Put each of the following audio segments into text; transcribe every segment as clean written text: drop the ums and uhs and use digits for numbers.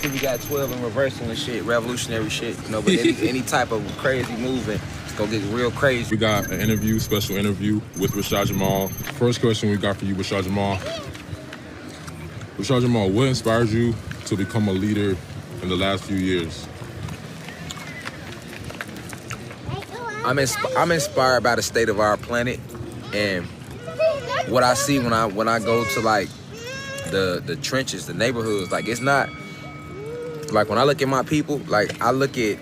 see we got 12 in reversal and shit, revolutionary shit, you know, but any type of crazy movement, it's gonna get real crazy. We got an interview, special interview with Rashad Jamal. First question we got for you, Rashad Jamal. Rashad Jamal, what inspired you to become a leader in the last few years? I'm inspired by the state of our planet and what I see when I go to like the trenches, the neighborhoods. Like, it's not like when I look at my people, like I look at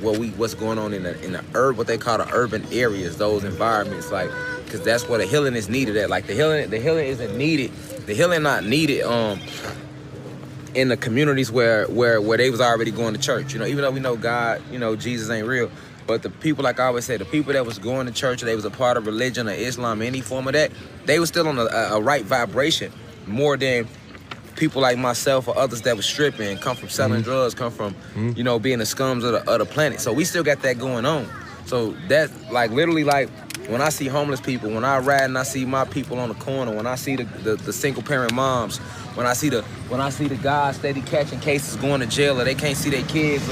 what's going on in the what they call the urban areas, those environments, like, because that's where the healing is needed at. Like the healing isn't needed. The healing not needed in the communities where they was already going to church. You know, even though we know God, you know, Jesus ain't real. But the people, like I always say, the people that was going to church, they was a part of religion or Islam, any form of that, they was still on a right vibration more than people like myself or others that was stripping, come from selling drugs, come from, you know, being the scums of the planet. So we still got that going on. So that's like literally like when I see homeless people, when I ride and I see my people on the corner, when I see the single parent moms, when I see the guys steady catching cases going to jail or they can't see their kids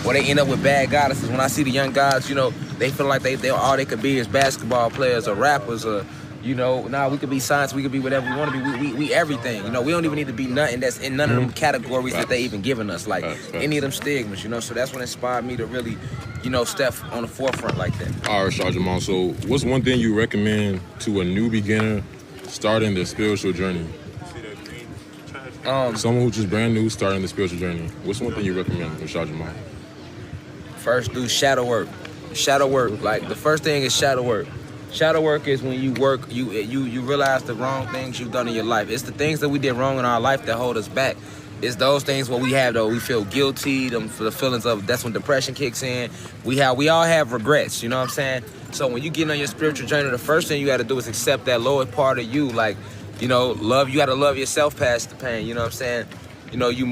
or they end up with bad goddesses, when I see the young guys, you know, they feel like they all they could be is basketball players or rappers or, you know, now we could be science, we could be whatever we want to be. We everything. You know, we don't even need to be nothing that's in none of them categories that they even giving us, like any of them stigmas, you know. So that's what inspired me to really, you know, step on the forefront like that. All right, Rashad Jamal. So what's one thing you recommend to a new beginner starting their spiritual journey? Someone who's just brand new starting the spiritual journey. What's one thing you recommend, Rashad Jamal? First, do shadow work. Shadow work. Like, the first thing is shadow work. Shadow work is when you work, you realize the wrong things you've done in your life. It's the things that we did wrong in our life that hold us back. It's those things where we have, though, we feel guilty, for the feelings of, that's when depression kicks in. We all have regrets, you know what I'm saying? So when you get on your spiritual journey, the first thing you got to do is accept that lower part of you. Like, you know, you got to love yourself past the pain, you know what I'm saying? You know, you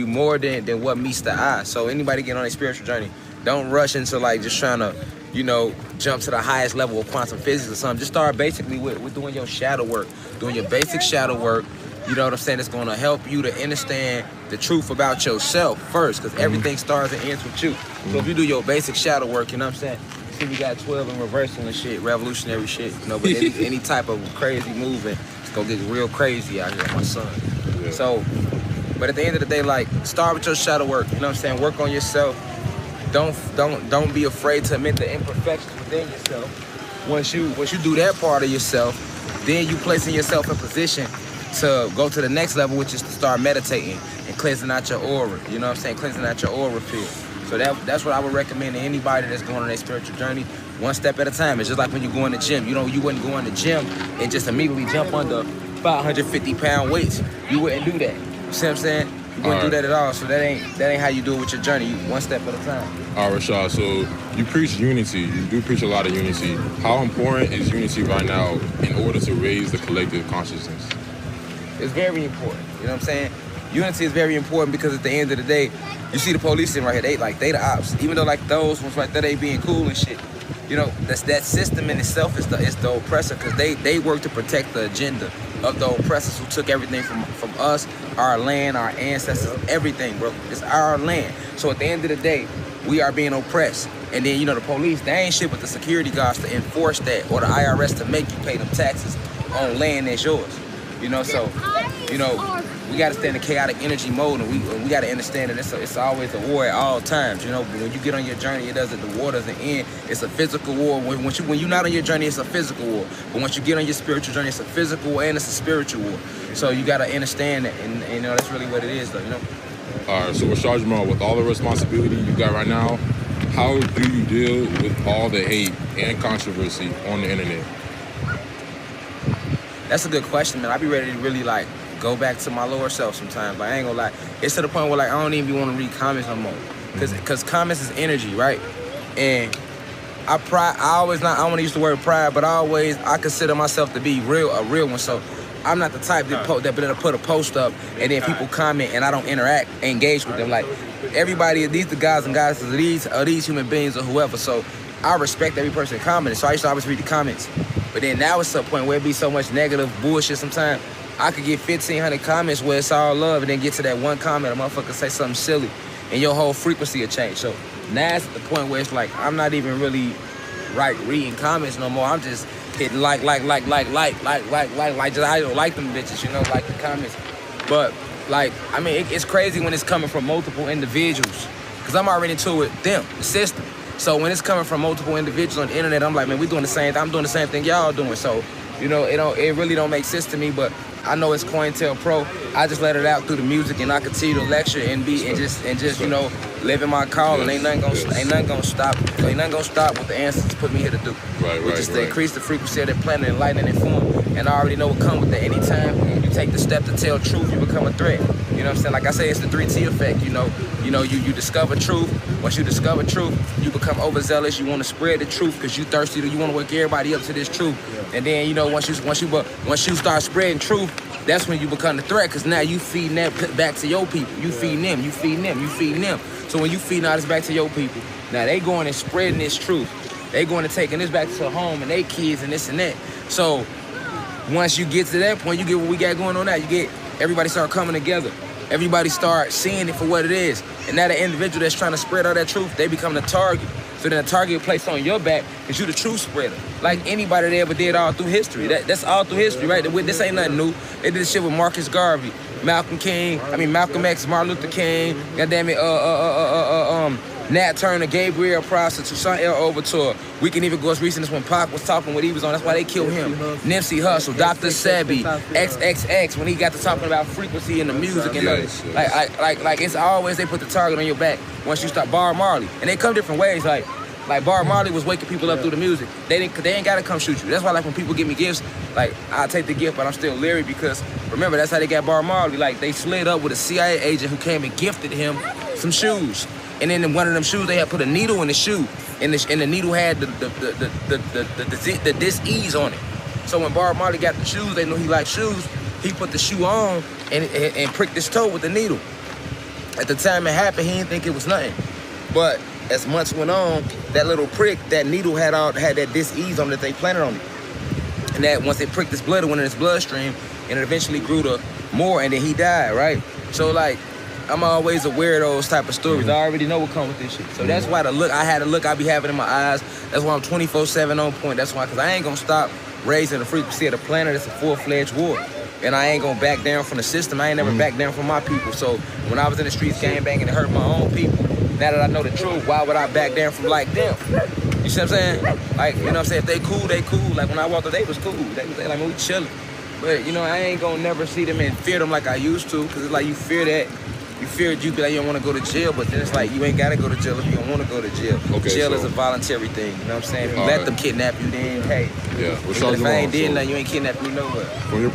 more than what meets the eye. So anybody get on a spiritual journey, don't rush into like just trying to, you know, jump to the highest level of quantum physics or something. Just start basically with doing your shadow work, doing your basic shadow work. You know what I'm saying? It's going to help you to understand the truth about yourself first, because everything starts and ends with you. So if you do your basic shadow work, you know what I'm saying? See, we got 12 in reversal and shit, revolutionary shit. You know, but any type of crazy movement, it's going to get real crazy out here, my son. Yeah. So, but at the end of the day, like, start with your shadow work. You know what I'm saying? Work on yourself. Don't be afraid to admit the imperfections within yourself. Once you do that part of yourself, then you placing yourself in position to go to the next level, which is to start meditating and cleansing out your aura. You know what I'm saying? Cleansing out your aura field. So that's what I would recommend to anybody that's going on their spiritual journey, one step at a time. It's just like when you go in the gym. You know, you wouldn't go in the gym and just immediately jump under 550-pound weights. You wouldn't do that. You see what I'm saying? You wouldn't do that at all. So that ain't how you do it with your journey. You one step at a time. All right, Rashad. So you preach unity. You do preach a lot of unity. How important is unity right now in order to raise the collective consciousness? It's very important. You know what I'm saying? Unity is very important because at the end of the day, you see the police in right here. They the ops. Even though like those ones right there, they being cool and shit. You know, that system in itself is the oppressor, because they work to protect the agenda of the oppressors who took everything from us, our land, our ancestors, everything, bro. It's our land. So at the end of the day, we are being oppressed. And then, you know, the police, they ain't shit with the security guards to enforce that, or the IRS to make you pay them taxes on land that's yours. You know, so, you know, we got to stay in a chaotic energy mode, and we got to understand that it's always a war at all times. You know, when you get on your journey, the war doesn't end. It's a physical war. When you're not on your journey, it's a physical war. But once you get on your spiritual journey, it's a physical war and it's a spiritual war. So you got to understand that, and you know, that's really what it is, though, you know? All right, so Rashad Jamal, with all the responsibility you got right now, how do you deal with all the hate and controversy on the internet? That's a good question, man. I be ready to really, like, go back to my lower self sometimes. Like, I ain't gonna lie. It's to the point where, like, I don't even want to read comments no more. Because comments is energy, right? And I don't want to use the word pride, but I consider myself to be a real one. So I'm not the type that put a post up and then people comment and I don't engage with them. Like, everybody, these the guys and goddesses, are these human beings or whoever. So I respect every person commenting. So I used to always read the comments. But then now it's to a point where it be so much negative bullshit sometimes. I could get 1,500 comments where it's all love, and then get to that one comment, a motherfucker say something silly, and your whole frequency will change. So now it's at the point where it's like I'm not even really reading comments no more. I'm just hitting like. Just I don't like them bitches, you know, like the comments. But like, I mean, it's crazy when it's coming from multiple individuals, because I'm already into it, them, the system. So when it's coming from multiple individuals on the internet, I'm like, man, we doing the same. I'm doing the same thing y'all doing. So, you know, it really don't make sense to me. But I know it's COINTELPRO. I just let it out through the music, and I continue to lecture and just you know, live in my call. And ain't nothing gonna stop. Ain't nothing gonna stop what the ancestors put me here to do. Which is to increase the frequency of their planet, enlighten and inform. And I already know what comes with that. Anytime you take the step to tell truth, you become a threat. You know what I'm saying? Like I say, it's the 3T effect. You discover truth. Once you discover truth, you become overzealous. You want to spread the truth because you thirsty. You want to wake everybody up to this truth. And then, you know, once you start spreading truth, that's when you become the threat, because now you feeding that back to your people. You feeding them. So when you feeding all this back to your people, now they going and spreading this truth. They going and taking this back to home and they kids and this and that. So once you get to that point, you get what we got going on now. You get everybody start coming together. Everybody start seeing it for what it is. And now the individual that's trying to spread all that truth, they become the target. So then the target placed on your back because you the truth spreader. Like anybody that ever did all through history. That's all through history, right? This ain't nothing new. They did this shit with Marcus Garvey, Malcolm X, Martin Luther King, goddamn it, Nat Turner, Gabriel Prosser, Toussaint L. Overture. We can even go as recent as when Pac was talking what he was on. That's why they killed him. Nipsey Hussle, Dr. Sebi, XXX, when he got to talking about frequency in the music and like it's always they put the target on your back once you start. Bob Marley, and they come different ways. Like Bob Marley was waking people up through the music. They ain't gotta come shoot you. That's why like when people give me gifts, like I take the gift, but I'm still leery because remember that's how they got Bob Marley. Like they slid up with a CIA agent who came and gifted him some shoes. And then in one of them shoes, they had put a needle in the shoe, and the needle had the dis-ease on it. So when Bob Marley got the shoes, they knew he liked shoes. He put the shoe on and pricked his toe with the needle. At the time it happened, he didn't think it was nothing. But as months went on, that little prick, that needle had that dis-ease on it that they planted on it. And that once it pricked his blood, it went in his bloodstream, and it eventually grew to more, and then he died, right? So like, I'm always aware of those type of stories. I already know what comes with this shit. So that's why the look I be having in my eyes, that's why I'm 24/7 on point. That's why, because I ain't gonna stop raising the frequency of the planet. It's a full-fledged war. And I ain't gonna back down from the system. I ain't never back down from my people. So when I was in the streets gangbanging, it hurt my own people. Now that I know the truth, why would I back down from like them? You see what I'm saying? Like, you know what I'm saying? If they cool, they cool. Like when I walked up, they was cool. They like, man, we chilling. But, you know, I ain't gonna never see them and fear them like I used to, because it's like you fear that. You fear you be like, you don't want to go to jail, but then it's like you ain't got to go to jail if you don't want to go to jail. Okay, jail is a voluntary thing, you know what I'm saying? If you let them kidnap you, then hey. Yeah. If I ain't did nothing, you ain't kidnapping me nowhere. From your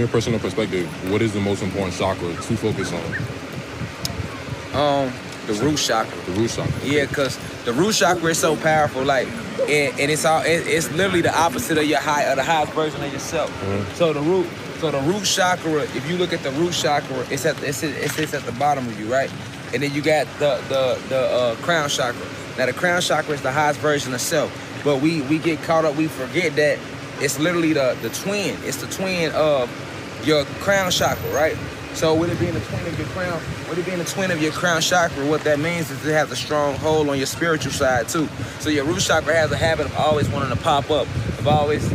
personal perspective, what is the most important chakra to focus on? The root chakra. The root chakra. Yeah, because the root chakra is so powerful, like, and it's literally the opposite of the highest version of yourself. Mm-hmm. So the root chakra, if you look at the root chakra, it sits at the bottom of you, right? And then you got the crown chakra. Now the crown chakra is the highest version of self, but we get caught up, we forget that it's literally the twin. It's the twin of your crown chakra, right? So with it being the twin of your crown chakra, what that means is it has a strong hold on your spiritual side too. So your root chakra has a habit of always wanting to pop up, of always.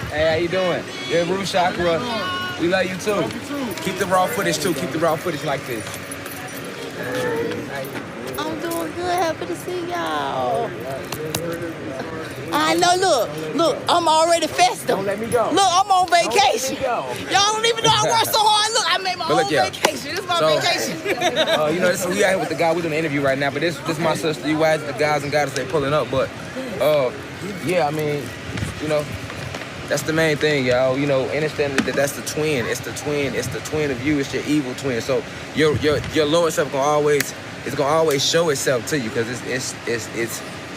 Hey, how you doing? Your root chakra, we love you too. Keep the raw footage too. Keep the raw footage like this. I'm doing good. Happy to see y'all. I know. Look. I'm already festive. Don't let me go. Look, I'm on vacation. Y'all don't even know I work so hard. Look, I made my own vacation. This is my vacation. You know, we out here with the guy. We're doing an interview right now, but this my sister. You guys, the guys and goddess, they pulling up. But yeah, I mean, you know. That's the main thing, y'all. You know, understand that that's the twin. It's the twin. It's the twin of you. It's your evil twin. So your lower self gonna always show itself to you, because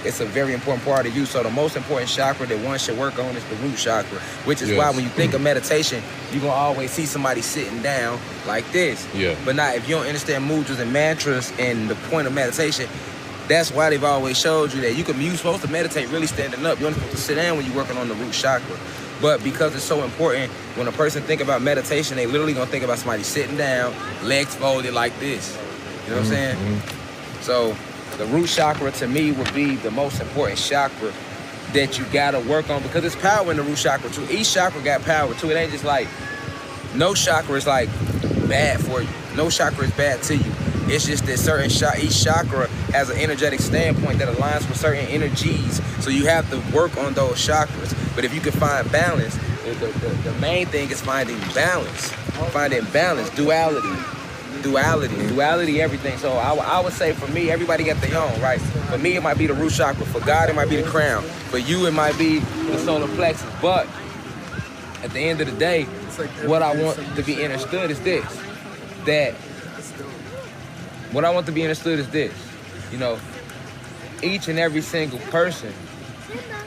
it's a very important part of you. So the most important chakra that one should work on is the root chakra, which is why when you think of meditation, you're gonna always see somebody sitting down like this. Yeah. But now, if you don't understand mudras and mantras and the point of meditation, that's why they've always showed you that you're supposed to meditate really standing up. You're only supposed to sit down when you're working on the root chakra. But because it's so important, when a person think about meditation, they literally gonna think about somebody sitting down, legs folded like this. You know what I'm saying? So the root chakra to me would be the most important chakra that you gotta work on, because it's power in the root chakra too. Each chakra got power too. It ain't just like, no chakra is like bad for you. No chakra is bad to you. It's just that each chakra has an energetic standpoint that aligns with certain energies. So you have to work on those chakras. But if you can find balance, the main thing is finding balance. Finding balance, duality, everything. So I would say for me, everybody got their own, right? For me, it might be the root chakra. For God, it might be the crown. For you, it might be the solar plexus. But at the end of the day, what I want to be understood is this. You know, each and every single person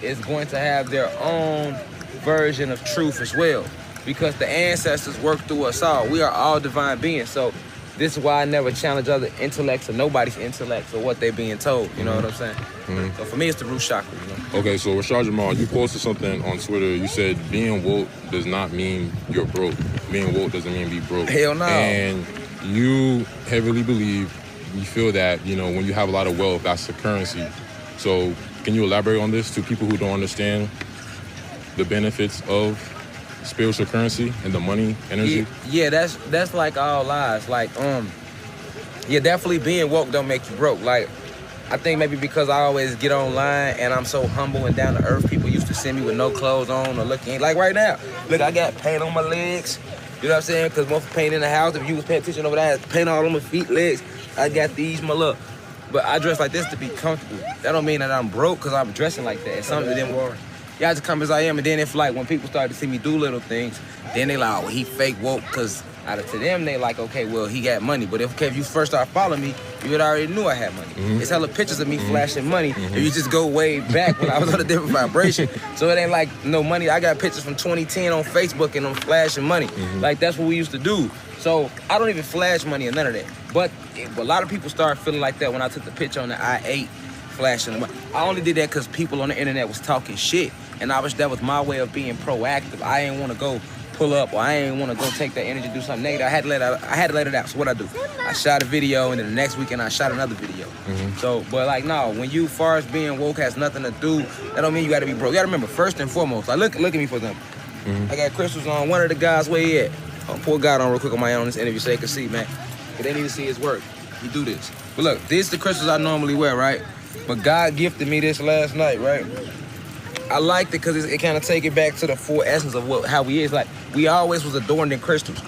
is going to have their own version of truth as well, because the ancestors worked through us all. We are all divine beings. So this is why I never challenge other intellects or nobody's intellects or what they're being told. You know what I'm saying? So for me, it's the root chakra. You know? Okay, so Rashad Jamal, you posted something on Twitter. You said being woke does not mean you're broke. Being woke doesn't mean be broke. Hell no. And you heavily believe, you feel that, you know, when you have a lot of wealth, that's the currency. So can you elaborate on this to people who don't understand the benefits of spiritual currency and the money energy? Yeah, that's like all lies. Like, yeah, definitely being woke don't make you broke. Like, I think maybe because I always get online and I'm so humble and down to earth, people used to send me with no clothes on or looking like right now. Look, I got paint on my legs. You know what I'm saying? Because most paint in the house, if you was paying attention over there, paint all on my feet, legs. I got these, my look. But I dress like this to be comfortable. That don't mean that I'm broke because I'm dressing like that. It's something that them, yeah, I just come as I am. And then if like when people start to see me do little things, then they like, oh, he fake woke, because to them they like, okay, well, he got money. But if you first start following me, you would already knew I had money. It's hella pictures of me flashing money. If you just go way back when I was on a different vibration. So it ain't like no money. I got pictures from 2010 on Facebook and I'm flashing money. Like that's what we used to do. So I don't even flash money or none of that. But a lot of people started feeling like that when I took the picture on the I-8 flashing the money. I only did that because people on the internet was talking shit. And that was my way of being proactive. I didn't want to go pull up, or I didn't want to go take that energy, do something negative. I had to let it out. So what I do? I shot a video, and then the next weekend I shot another video. So, but like, no, when you far as being woke has nothing to do, that don't mean you got to be broke. You got to remember, first and foremost, like look at me for example. I got crystals on. One of the guys, where he at? I'll pour God on real quick on my own this interview so they can see, man. Because they need to see his work. He do this. But look, these the crystals I normally wear, right? But God gifted me this last night, right? I liked it because it kind of take it back to the full essence of how we is. Like, we always was adorned in crystals.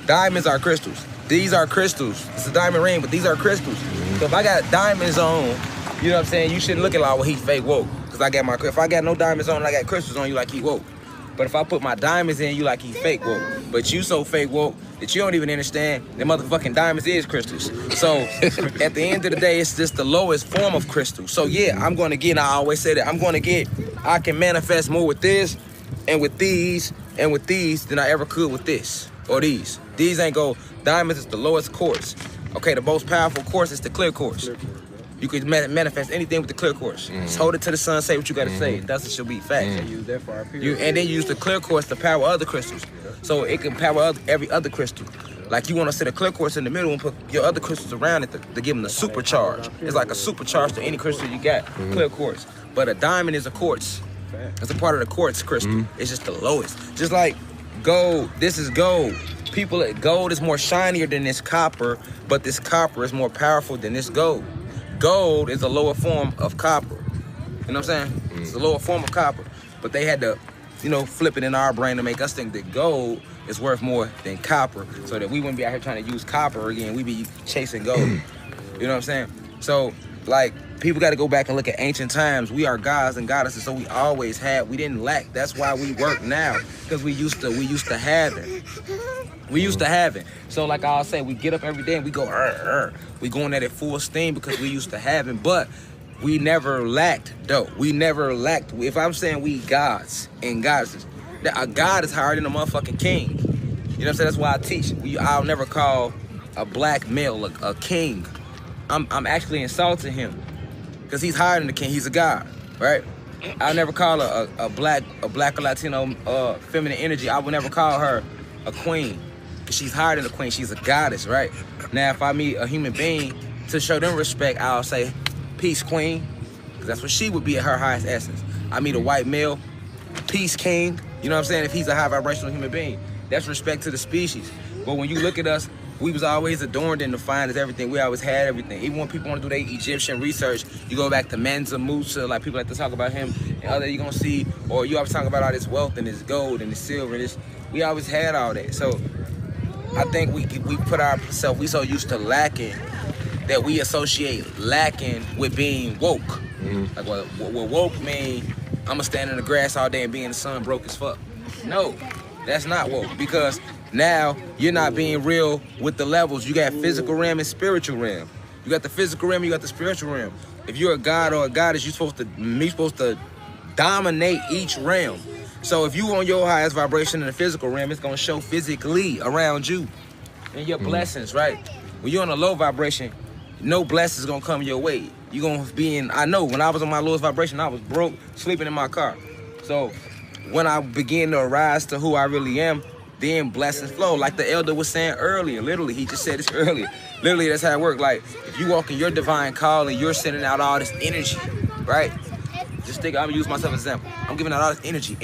Diamonds are crystals. These are crystals. It's a diamond ring, but these are crystals. So if I got diamonds on, you know what I'm saying, you shouldn't look at like, well, he fake woke. Because if I got no diamonds on and I got crystals on, you like he woke. But if I put my diamonds in, you like he fake woke. But you so fake woke that you don't even understand that motherfucking diamonds is crystals. So at the end of the day, it's just the lowest form of crystal. So yeah, I'm going to get, and I always say that, I can manifest more with this and with these and with these than I ever could with this or these. These ain't go, diamonds is the lowest quartz. Okay, the most powerful quartz is the clear quartz. You can manifest anything with the clear quartz. Just hold it to the sun, say what you gotta say. That's what should be fact. And use that for our And then you use the clear quartz to power other crystals. So it can power every other crystal. Like you wanna set a clear quartz in the middle and put your other crystals around it to give them the supercharge. It's like a supercharge to any crystal you got, clear quartz. But a diamond is a quartz. It's a part of the quartz crystal. It's just the lowest. Just like gold, this is gold. Gold is more shinier than this copper, but this copper is more powerful than this gold. Gold is a lower form of copper. You know what I'm saying? It's a lower form of copper. But they had to, flip it in our brain to make us think that gold is worth more than copper, so that we wouldn't be out here trying to use copper again. We'd be chasing gold. You know what I'm saying? So, like, people got to go back and look at ancient times. We are gods and goddesses, so we always had. We didn't lack. That's why we work now, because we used to have it. We used to have it. So like I'll say, we get up every day and we go, we going at it full steam because we used to have it, but we never lacked, though. We never lacked. If I'm saying we gods and goddesses, a god is higher than a motherfucking king. You know what I'm saying? That's why I teach. I'll never call a black male a king. I'm actually insulting him because he's higher than the king. He's a god, right? I never call her a black or Latino feminine energy. I would never call her a queen. She's higher than a queen. She's a goddess, right? Now, if I meet a human being, to show them respect, I'll say, peace, queen. Because that's what she would be at her highest essence. I meet a white male, peace, king. You know what I'm saying? If he's a high vibrational human being, that's respect to the species. But when you look at us, we was always adorned and defined as everything. We always had everything. Even when people want to do their Egyptian research, you go back to Mansa Musa, like people like to talk about him, and other you're gonna see, or you always talk about all this wealth and this gold and this silver and this. We always had all that. So I think we put ourselves, we so used to lacking that we associate lacking with being woke. Like what woke mean, I'ma stand in the grass all day and be in the sun broke as fuck. No, that's not woke, because now you're not being real with the levels. You got physical realm and spiritual realm. You got the physical realm, you got the spiritual realm. If you're a god or a goddess, you're supposed to dominate each realm. So if you on your highest vibration in the physical realm, it's gonna show physically around you and your blessings, right? When you're on a low vibration, no blessings gonna come your way. You're gonna be in, I know when I was on my lowest vibration, I was broke, sleeping in my car. So when I began to arise to who I really am, then blessings flow. Like the elder was saying earlier, literally, he just said this earlier. Literally, that's how it works. Like, if you walk in your divine call and you're sending out all this energy, right? Just think, I'm gonna use myself as an example. I'm giving out all this energy.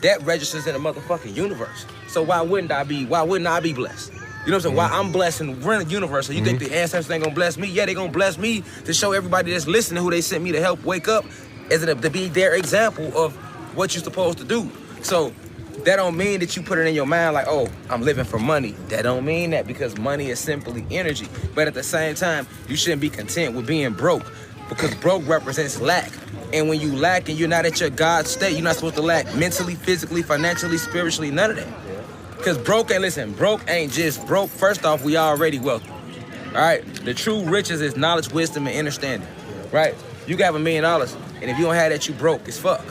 That registers in the motherfucking universe. So why wouldn't I be blessed? You know what I'm saying? Why I'm blessing the universe. So you think the ancestors ain't gonna bless me? Yeah, they gonna bless me to show everybody that's listening who they sent me to help wake up, as to be their example of what you're supposed to do. So that don't mean that you put it in your mind like, oh, I'm living for money. That don't mean that, because money is simply energy. But at the same time, you shouldn't be content with being broke, because broke represents lack. And when you lack and you're not at your God state, you're not supposed to lack mentally, physically, financially, spiritually, none of that. Because broke ain't just broke. First off, we already wealthy. All right? The true riches is knowledge, wisdom, and understanding. Right? You got $1 million, and if you don't have that, you broke as fuck.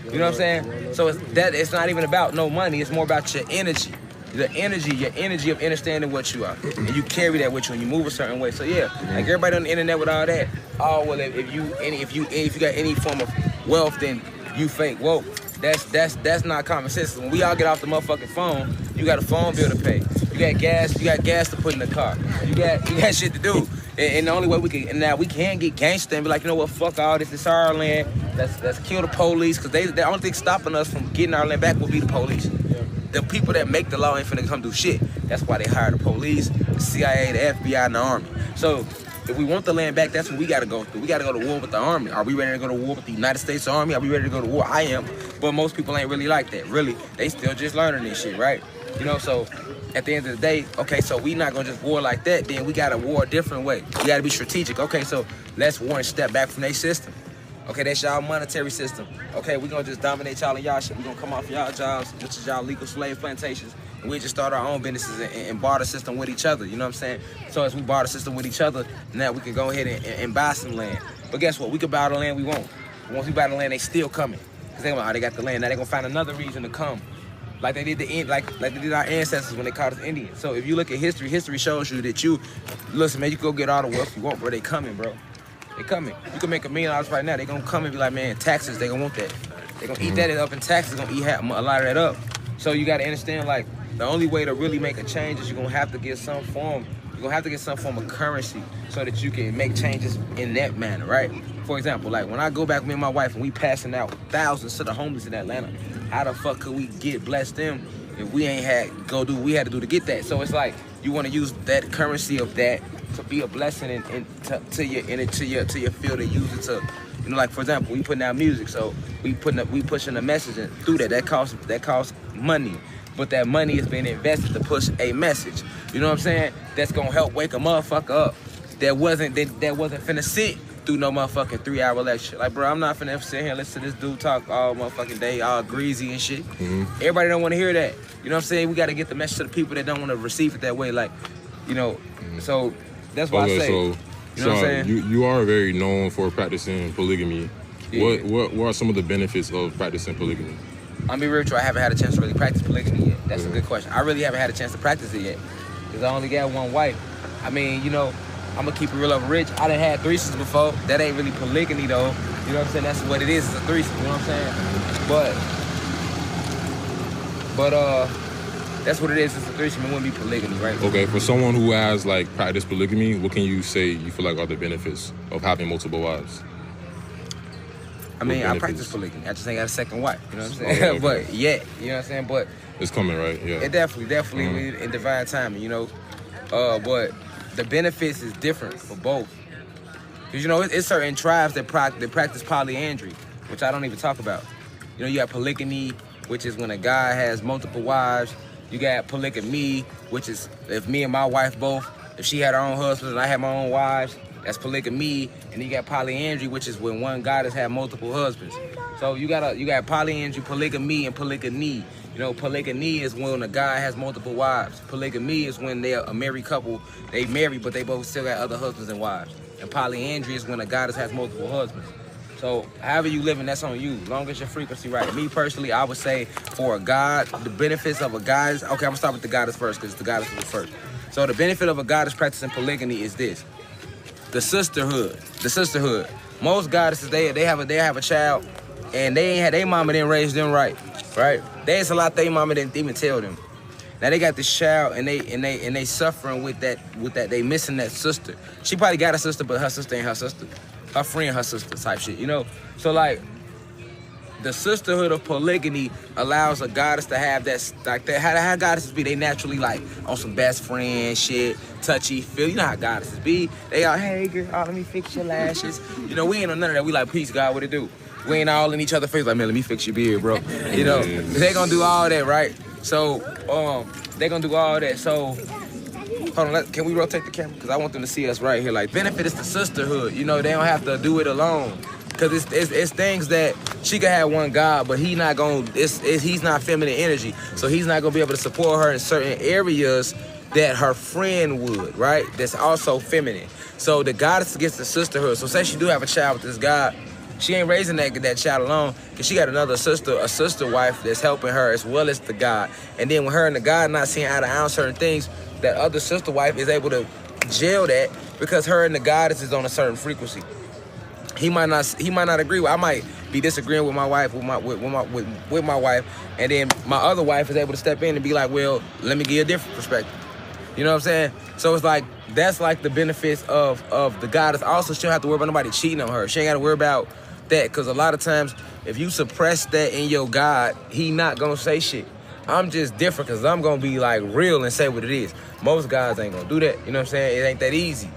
You know what I'm saying? So it's not even about no money. It's more about your energy. Your energy of understanding what you are. And you carry that with you and you move a certain way. So yeah, like everybody on the internet with all that, oh well, if you got any form of wealth, then you fake woke. That's not common sense. When we all get off the motherfucking phone, you got a phone bill to pay. You got gas to put in the car. You got shit to do. And the only way we can get gangster and be like, you know what, fuck all this, it's our land. Let's kill the police, because the only thing stopping us from getting our land back will be the police. The people that make the law ain't finna come do shit. That's why they hire the police, the CIA, the FBI, and the Army. So if we want the land back, that's what we gotta go through. We gotta go to war with the Army. Are we ready to go to war with the United States Army? Are we ready to go to war? I am. But most people ain't really like that. Really, they still just learning this shit, right? You know, so at the end of the day, okay, so we not gonna just war like that, then we gotta war a different way. We gotta be strategic. Okay, so let's war and step back from their system. Okay, that's y'all monetary system. Okay, we gonna just dominate y'all and y'all shit. We gonna come off y'all jobs, which is y'all legal slave plantations, and we just start our own businesses and barter system with each other. You know what I'm saying? So as we barter system with each other, now we can go ahead and buy some land. But guess what? We can buy the land we want. Once we buy the land, they still coming. Cause they got the land. Now they gonna find another reason to come. Like they did like they did our ancestors when they called us Indians. So if you look at history, history shows you that listen, man, you can go get all the wealth you want, bro. They coming, bro. They coming. You can make $1 million right now. They gonna come and be like, man, taxes, they gonna want that. They gonna eat that up, and taxes gonna eat a lot of that up. So you gotta understand, like, the only way to really make a change is you're gonna have to get some form of currency so that you can make changes in that manner, right? For example, like when I go back with me and my wife and we passing out thousands to the homeless in Atlanta, how the fuck could we bless them if we ain't had do what we had to do to get that? So it's like you want to use that currency of that to be a blessing to your field and use it to, you know, like for example, we putting out music, so we pushing a message, and through that costs money, but that money is being invested to push a message. You know what I'm saying? That's gonna help wake a motherfucker up that wasn't finna sit through no motherfucking 3-hour lecture. Like, bro, I'm not finna sit here and listen to this dude talk all motherfucking day, all greasy and shit. Everybody don't want to hear that. You know what I'm saying? We got to get the message to the people that don't want to receive it that way. Like, you know, so that's why I say. So, you know what I'm saying? You are very known for practicing polygamy. Yeah. What are some of the benefits of practicing polygamy? I'm be real true, I haven't had a chance to really practice polygamy yet. That's a good question. I really haven't had a chance to practice it yet, because I only got one wife. I mean, you know, I'm gonna keep it real over rich. I done had threesomes before. That ain't really polygamy though. You know what I'm saying? That's what it is. It's a threesome. You know what I'm saying? But that's what it is. It's a threesome. It wouldn't be polygamy, right? Okay, for someone who has like practiced polygamy, what can you say you feel like are the benefits of having multiple wives? I mean, I practice polygamy. I just ain't got a second wife. You know what I'm saying? Okay. But yet, you know what I'm saying? But it's coming, right? Yeah. It definitely in divine timing, you know. But the benefits is different for both. Because, you know, it's certain tribes that practice polyandry, which I don't even talk about. You know, you got polygamy, which is when a guy has multiple wives. You got polygamy, which is if me and my wife both, if she had her own husband and I had my own wives, that's polygamy. And you got polyandry, which is when one goddess had multiple husbands. So you got polyandry, polygamy, and polygyny. You know, polygyny is when a guy has multiple wives. Polygamy is when they're a married couple. They married, but they both still got other husbands and wives. And polyandry is when a goddess has multiple husbands. So however you living, that's on you. Long as your frequency right. Me personally, I would say for a god, the benefits of a goddess. Okay, I'm gonna start with the goddess first because the goddess was first. So the benefit of a goddess practicing polygamy is this: the sisterhood. The sisterhood. Most goddesses they have a child, and their mama didn't raise them right. There's a lot their mama didn't even tell them. Now they got this child and they suffering with that they missing that sister. She probably got a sister, but her sister ain't her sister. Her friend, her sister type shit, you know? So like the sisterhood of polygamy allows a goddess to have that, like that. How goddesses be? They naturally like on some best friend shit, touchy feel. You know how goddesses be. They all, hey girl, let me fix your lashes. You know, we ain't on none of that. We like, peace, God, what it do? We ain't all in each other's face like, man, let me fix your beard, bro. You know, they gonna do all that, right? So, they gonna do all that. So, hold on, can we rotate the camera? Because I want them to see us right here. Like, benefit is the sisterhood. You know, they don't have to do it alone. Because it's things that she could have one God, but he's not feminine energy. So he's not gonna be able to support her in certain areas that her friend would, right? That's also feminine. So the goddess gets the sisterhood. So say she do have a child with this God, she ain't raising that child alone because she got another sister, a sister wife that's helping her as well as the God. And then when her and the God not seeing eye to eye on certain things, that other sister wife is able to jail that because her and the goddess is on a certain frequency. He might not agree with. I might be disagreeing with my wife, with my wife, and then my other wife is able to step in and be like, well, let me give you a different perspective. You know what I'm saying? So it's like that's like the benefits of the goddess. Also, she don't have to worry about nobody cheating on her. She ain't got to worry about that because a lot of times if you suppress that in your God, he not gonna say shit. I'm just different because I'm gonna be like real and say what it is. Most guys ain't gonna do that. You know what I'm saying? It ain't that easy.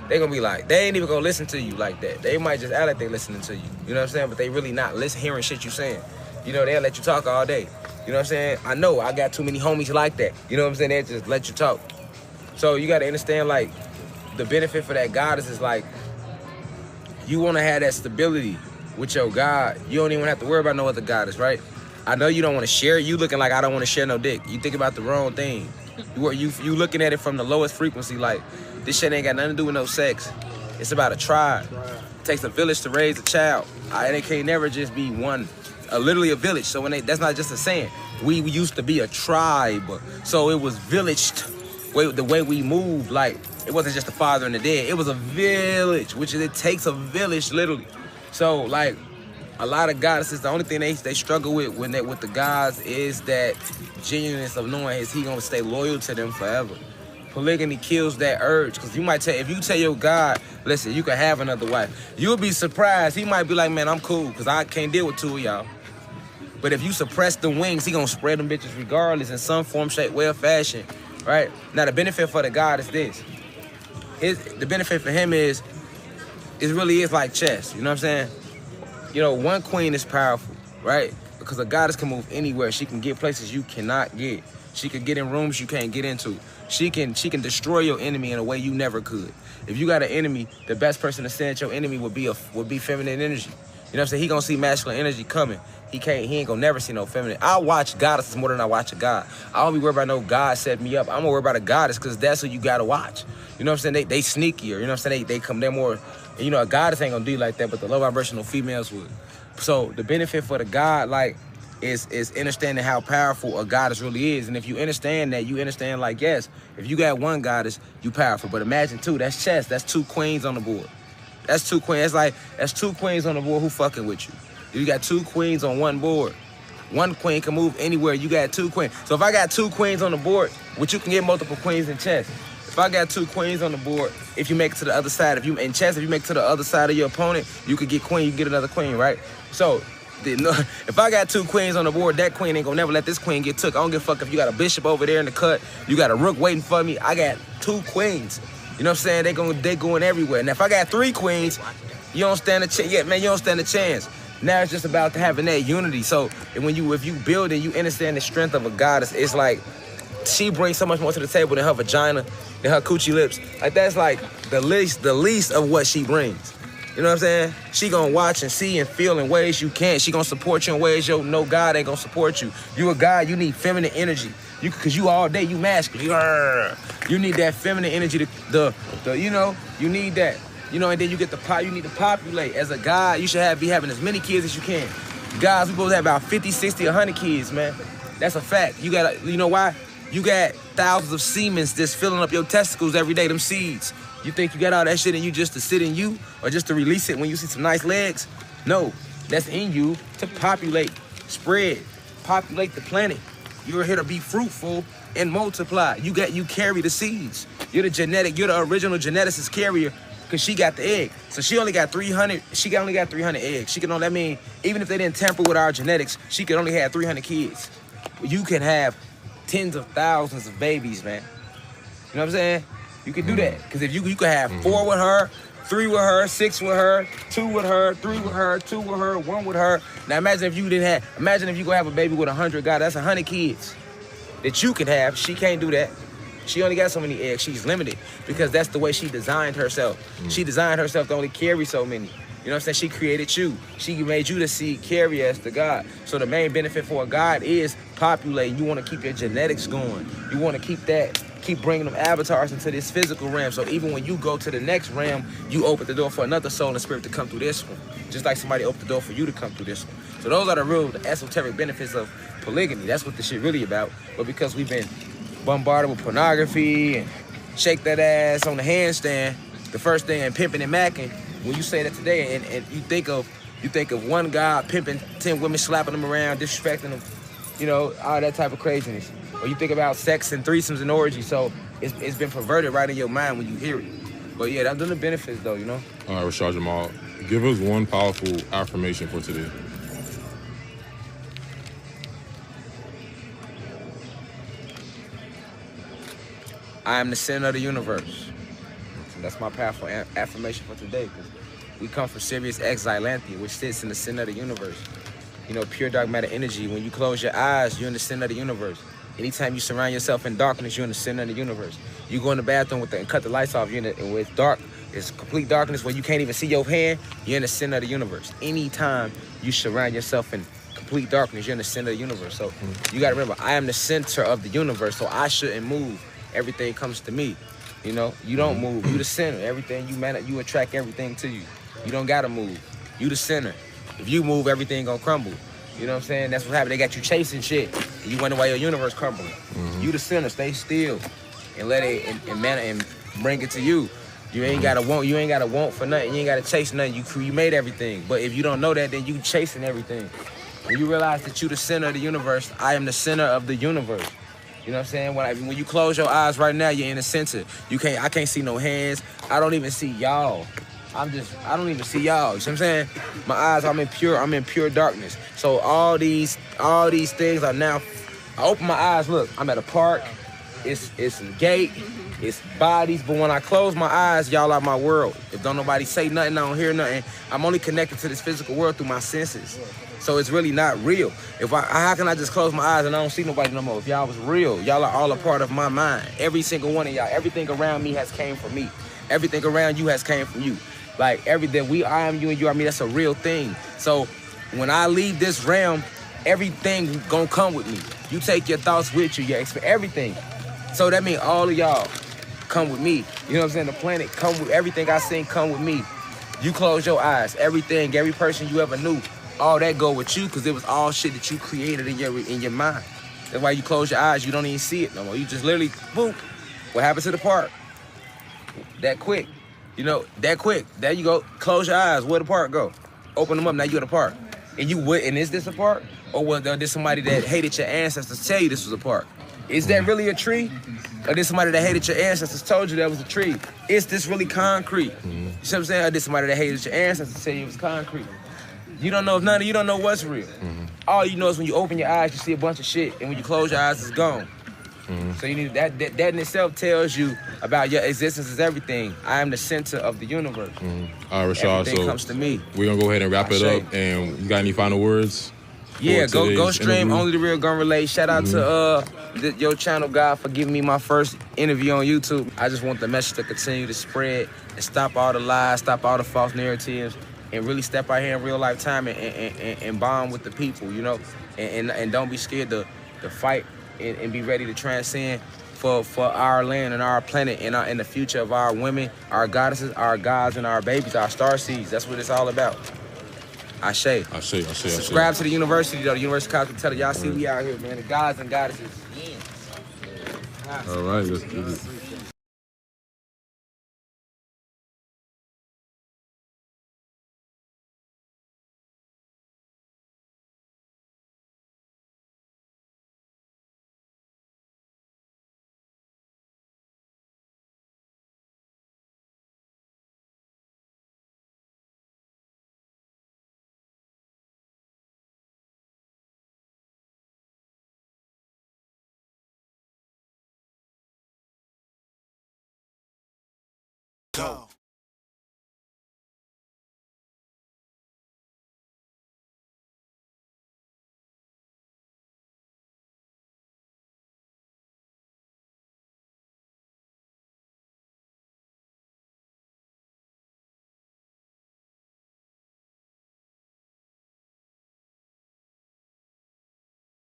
They gonna be like, they ain't even gonna listen to you like that. They might just act like they listening to you. You know what I'm saying? But they really not hearing shit you saying. You know, they'll let you talk all day. You know what I'm saying? I know I got too many homies like that. You know what I'm saying? They just let you talk. So you gotta understand, like, the benefit for that goddess is like, you wanna have that stability with your God. You don't even have to worry about no other goddess, right? I know you don't wanna share. You looking like I don't wanna share no dick. You think about the wrong thing. You looking at it from the lowest frequency, like, this shit ain't got nothing to do with no sex. It's about a tribe. It takes a village to raise a child. It can't never just be one, literally a village. So that's not just a saying. We used to be a tribe. So it was villaged. The way we moved, like, it wasn't just the father and the dead. It was a village, which it takes a village, literally. So, like, a lot of goddesses, the only thing they struggle with with the gods is that genuineness of knowing is he gonna stay loyal to them forever. Polygamy kills that urge, because if you tell your God, listen, you can have another wife, you'll be surprised. He might be like, man, I'm cool, because I can't deal with two of y'all. But if you suppress the wings, he gonna spread them bitches regardless in some form, shape, way, or fashion, right? Now, the benefit for the God is this. The benefit for him is, it really is like chess, you know what I'm saying? You know, one queen is powerful, right? Because a goddess can move anywhere. She can get places you cannot get. She can get in rooms you can't get into. She can destroy your enemy in a way you never could. If you got an enemy, the best person to send your enemy would be feminine energy. You know what I'm saying? He gonna see masculine energy coming. He ain't gonna never see no feminine. I watch goddesses more than I watch a god. I don't be worried about no god set me up. I'm gonna worry about a goddess because that's who you gotta watch. You know what I'm saying? They sneakier. You know what I'm saying? They're more, you know, a goddess ain't gonna do like that, but the low vibrational females would. So the benefit for the god, like, is understanding how powerful a goddess really is. And if you understand that, you understand, like, yes, if you got one goddess, you powerful. But imagine two, that's chess. That's two queens on the board. That's 2 queens. That's 2 queens on the board who fucking with you. You got 2 queens on one board. One queen can move anywhere. You got 2 queens. So if I got 2 queens on the board, which you can get multiple queens in chess. If I got 2 queens on the board, if you make it to the other side, if you make it to the other side of your opponent, you could get queen, you can get another queen, right? So if I got 2 queens on the board, that queen ain't gonna never let this queen get took. I don't give a fuck if you got a bishop over there in the cut, you got a rook waiting for me. I got 2 queens. You know what I'm saying? They going everywhere. Now if I got 3 queens, you don't stand a chance. Yeah, man, you don't stand a chance. Now it's just about having that unity. So if you build and you understand the strength of a goddess, it's like she brings so much more to the table than her vagina, than her coochie lips. Like that's like the least of what she brings. You know what I'm saying? She gonna watch and see and feel in ways you can't. She gonna support you in ways no God ain't gonna support you. You a God, you need feminine energy. Cause you all day, you masculine. You need that feminine energy, you need that. And then you get you need to populate. As a God, you should be having as many kids as you can. Guys, we supposed to have about 50, 60, 100 kids, man. That's a fact. You know why? You got thousands of semen just filling up your testicles every day, them seeds. You think you got all that shit in you just to sit in you or just to release it when you see some nice legs? No, that's in you to populate, spread, populate the planet. You're here to be fruitful and multiply. You carry the seeds. You're the original geneticist carrier because she got the egg. So she only got 300, only got 300 eggs. That mean, even if they didn't tamper with our genetics, she could only have 300 kids. You can have tens of thousands of babies, man. You know what I'm saying? You can do that. Because if you could have 4 with her, 3 with her, 6 with her, 2 with her, 3 with her, 2 with her, 1 with her. Now imagine if you go have a baby with 100 guys, that's 100 kids that you could have. She can't do that. She only got so many eggs. She's limited because that's the way she designed herself. She designed herself to only carry so many. You know what I'm saying? She created you. She made you the seed carrier as the God. So the main benefit for a God is populating. You want to keep your genetics going. You want to keep bringing them avatars into this physical realm. So even when you go to the next realm, you open the door for another soul and spirit to come through this one. Just like somebody opened the door for you to come through this one. So those are the esoteric benefits of polygamy. That's what this shit really about. But because we've been bombarded with pornography and shake that ass on the handstand, the first thing, and pimping and macking, when you say that today and you think of one guy pimping 10 women, slapping them around, disrespecting them, all that type of craziness. Or you think about sex and threesomes and orgies, so it's been perverted right in your mind when you hear it. But yeah, that's the benefits though, All right, Rashad Jamal, give us one powerful affirmation for today. I am the center of the universe. That's my powerful affirmation for today, because we come from Sirius X Xylanthia, which sits in the center of the universe. Pure dark matter energy. When you close your eyes, you're in the center of the universe. Anytime you surround yourself in darkness, you're in the center of the universe. You go in the bathroom and cut the lights off, and it's dark, it's complete darkness where you can't even see your hand, you're in the center of the universe. Anytime you surround yourself in complete darkness, you're in the center of the universe. So you gotta remember, I am the center of the universe, so I shouldn't move. Everything comes to me. You don't move. You the center. Everything you attract everything to you. You don't gotta move. You the center. If you move, everything gonna crumble. You know what I'm saying? That's what happened. They got you chasing shit. And you wonder why your universe crumbling. You the center. Stay still and let it and bring it to you. You ain't gotta want for nothing. You ain't gotta chase nothing. You made everything. But if you don't know that, then you chasing everything. When you realize that you the center of the universe, I am the center of the universe. You know what I'm saying? When you close your eyes right now, you're in the center. I can't see no hands. I don't even see y'all. I don't even see y'all. You see what I'm saying? My eyes, I'm in pure darkness. So all these things are now, I open my eyes, look, I'm at a park. It's a gate, it's bodies, but when I close my eyes, y'all are my world. If don't nobody say nothing, I don't hear nothing. I'm only connected to this physical world through my senses. So it's really not real. How can I just close my eyes and I don't see nobody no more? If y'all was real, y'all are all a part of my mind. Every single one of y'all, everything around me has came from me. Everything around you has came from you. Like everything, I am you and you are me, that's a real thing. So when I leave this realm, everything gonna come with me. You take your thoughts with you, everything. So that means all of y'all come with me. You know what I'm saying? The planet come with everything I seen, come with me. You close your eyes, everything, every person you ever knew, all that go with you because it was all shit that you created in your mind. That's why you close your eyes, you don't even see it no more. You just literally, boom, what happened to the park? That quick. You know, that quick. There you go. Close your eyes. Where the park go? Open them up. Now you at the park. And you would. And is this a park? Or was there somebody that hated your ancestors tell you this was a park? Is that really a tree? Or did somebody that hated your ancestors told you that was a tree? Is this really concrete? You see what I'm saying? Or did somebody that hated your ancestors tell you it was concrete? You don't know if none of you don't know what's real. All you know is when you open your eyes, you see a bunch of shit, and when you close your eyes, it's gone. So you need that in itself tells you about your existence is everything. I am the center of the universe. All right, Rashad. Everything So comes to me. we're gonna go ahead and wrap it up. And you got any final words? Yeah, go stream interview? Only the Real Gun Relate. Shout out to your channel, God, for giving me my first interview on YouTube. I just want the message to continue to spread and stop all the lies, stop all the false narratives, and really step out here in real life time and bond with the people, you know, and don't be scared to fight and be ready to transcend for our land and our planet and the future of our women, our goddesses, our gods, and our babies, our star seeds. That's what it's all about. Ashe. Subscribe to the university, though. The University of College. Y'all see we out here, man. The gods and goddesses. All right, let's do this. Go.